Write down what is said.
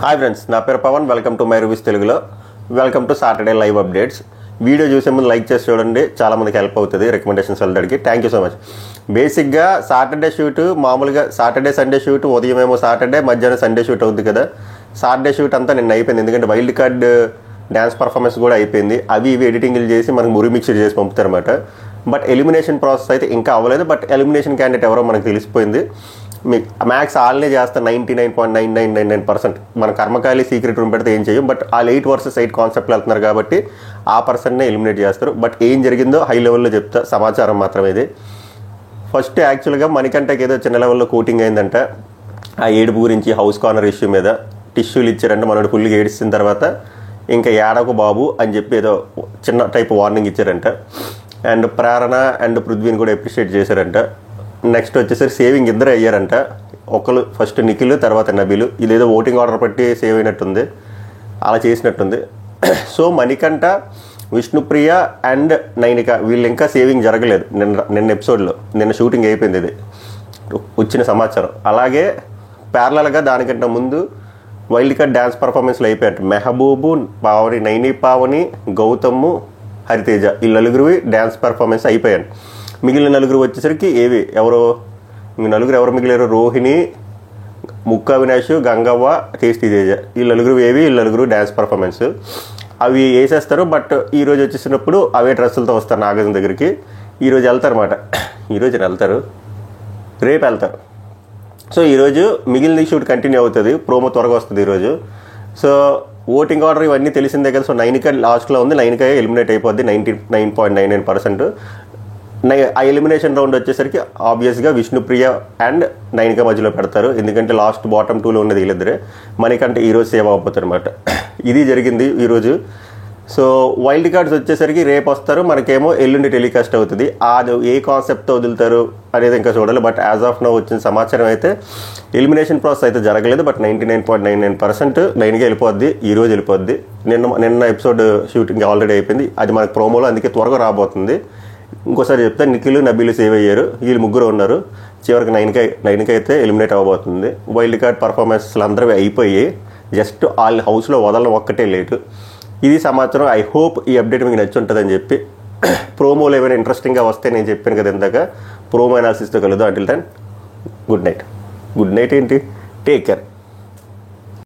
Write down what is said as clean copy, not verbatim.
Hi friends, నా పేరు Pavan. Welcome to my reviews తెలుగులో. Welcome to Saturday live updates. Video చూసే ముందు లైక్ చేసి చూడండి, చాలామందికి హెల్ప్ అవుతుంది రికమెండేషన్స్ వెళ్ళడానికి. Thank you so much. బేసిక్గా సాటర్డే షూట్ మామూలుగా సాటర్డే సండే షూట్ ఉదయం ఏమో సాటర్డే, మధ్యాహ్నం సండే షూట్ అవుతుంది కదా. సాటర్డే షూట్ అంతా నిన్న అయిపోయింది, ఎందుకంటే వైల్డ్ కార్డ్ డ్యాన్స్ పర్ఫార్మెన్స్ కూడా అయిపోయింది. అవి ఇవి ఎడిటింగ్లు చేసి మనకు మురి మిక్చర్ చేసి పంపుతారన్నమాట. బట్ ఎలిమినేషన్ ప్రాసెస్ అయితే ఇంకా అవ్వలేదు. బట్ ఎలిమినేషన్ క్యాండిడేట్ ఎవరో మనకు తెలిసిపోయింది. మీకు మ్యాక్స్ ఆల్నే చేస్తే 99.9999% మన కర్మకాలి సీక్రెట్ రూమ్ పెడితే ఏం చేయం. బట్ వాళ్ళు 8 vs 8 కాన్సెప్ట్లు వెళ్తున్నారు కాబట్టి ఆ పర్సన్నే ఎలిమినేట్ చేస్తారు. బట్ ఏం జరిగిందో హై లెవెల్లో చెప్తా, సమాచారం మాత్రమే ఇది. ఫస్ట్ యాక్చువల్గా మణికంఠకి ఏదో చిన్న లెవెల్లో కోటింగ్ అయిందంట. ఆ ఏడుపు గురించి హౌస్ కార్నర్ ఇష్యూ మీద టిష్యూలు ఇచ్చారంట. మనోడు ఫుల్గా ఏడిచిన తర్వాత ఇంకా ఏడకు బాబు అని చెప్పి ఏదో చిన్న టైప్ వార్నింగ్ ఇచ్చారంట. అండ్ ప్రేరణ అండ్ పృథ్వీని కూడా అప్రిషియేట్ చేశారంట. నెక్స్ట్ వచ్చేసరి సేవింగ్ ఇద్దరు అయ్యారంట. ఒకరు ఫస్ట్ నిఖిల్, తర్వాత నబీలు. ఇదేదో ఓటింగ్ ఆర్డర్ బట్టి సేవ్ అయినట్టుంది, అలా చేసినట్టుంది. సో మణికంఠ, విష్ణుప్రియ అండ్ నైనిక వీళ్ళు ఇంకా సేవింగ్ జరగలేదు. నిన్న ఎపిసోడ్లో నిన్న షూటింగ్ అయిపోయింది, ఇది వచ్చిన సమాచారం. అలాగే ప్యారలల్గా దానికంటే ముందు వైల్డ్ కార్డ్ డ్యాన్స్ పర్ఫార్మెన్స్లు అయిపోయాయంట. మెహబూబు, పావని, నైని పావని, గౌతమ్, హరితేజ ఈ నలుగురివి డ్యాన్స్ పర్ఫార్మెన్స్ అయిపోయాయి. మిగిలిన నలుగురు వచ్చేసరికి ఎవరు మిగిలారు? రోహిణి, ముక్కా వినాష్, గంగవ్వ, టేస్టీ తేజ. ఈ నలుగురు డ్యాన్స్ పర్ఫార్మెన్స్ అవి వేసేస్తారు. బట్ ఈరోజు వచ్చేసినప్పుడు అవే డ్రెస్సులతో వస్తారు నాగార్జున దగ్గరికి. ఈరోజు వెళ్తారు అన్నమాట. రేపు వెళ్తారు. సో ఈరోజు మిగిలిన షూట్ కంటిన్యూ అవుతుంది. ప్రోమో త్వరగా వస్తుంది ఈరోజు. సో ఓటింగ్ ఆర్డర్ ఇవన్నీ తెలిసిందే కదా. సో నైనిక లాస్ట్లో ఉంది. నైనిక ఎలిమినేట్ అయిపోద్ది 99.99%. ఆ ఎలిమినేషన్ రౌండ్ వచ్చేసరికి ఆబ్వియస్గా విష్ణుప్రియ అండ్ నైనిక మధ్యలో పెడతారు, ఎందుకంటే లాస్ట్ బాటమ్ 2లో ఉన్నది వీళ్ళిద్దరే. మనకంటే ఈరోజు సేవ్ అవ్వబోతారు అనమాట. ఇది జరిగింది ఈరోజు. సో వైల్డ్ కార్డ్స్ వచ్చేసరికి రేపు వస్తారు, మనకేమో ఎల్లుండి టెలికాస్ట్ అవుతుంది. అది ఏ కాన్సెప్ట్తో వదులుతారు అనేది ఇంకా చూడాలి. బట్ యాజ్ ఆఫ్ నౌ వచ్చిన సమాచారం అయితే ఎలిమినేషన్ ప్రాసెస్ అయితే జరగలేదు. బట్ 99.99% నైన్గా వెళ్ళిపోద్ది, ఈరోజు వెళ్ళిపోద్ది. నిన్న ఎపిసోడ్ షూటింగ్ ఆల్రెడీ అయిపోయింది, అది మనకు ప్రోమోలో అందుకే త్వరగా రాబోతుంది. ఇంకోసారి చెప్తే నిఖిల్, నబీలు సేవ్ అయ్యారు, వీళ్ళు ముగ్గురు ఉన్నారు. చివరికి నైన్కి అయితే ఎలిమినేట్ అవ్వబోతుంది. వైల్డ్ కార్డ్ పర్ఫార్మెన్స్లు అందరూ అయిపోయి జస్ట్ వాళ్ళ హౌస్లో వదలడం ఒక్కటే లేటు. ఇది సమాచారం. ఐ హోప్ ఈ అప్డేట్ మీకు నచ్చి ఉంటుందని చెప్పి. ప్రోమోలు ఏమైనా ఇంట్రెస్టింగ్గా వస్తే నేను చెప్పాను కదా ఇందాక, ప్రోమో అనాలిసిస్తో కలుద్దాం. Until then good night. ఏంటి, టేక్ కేర్.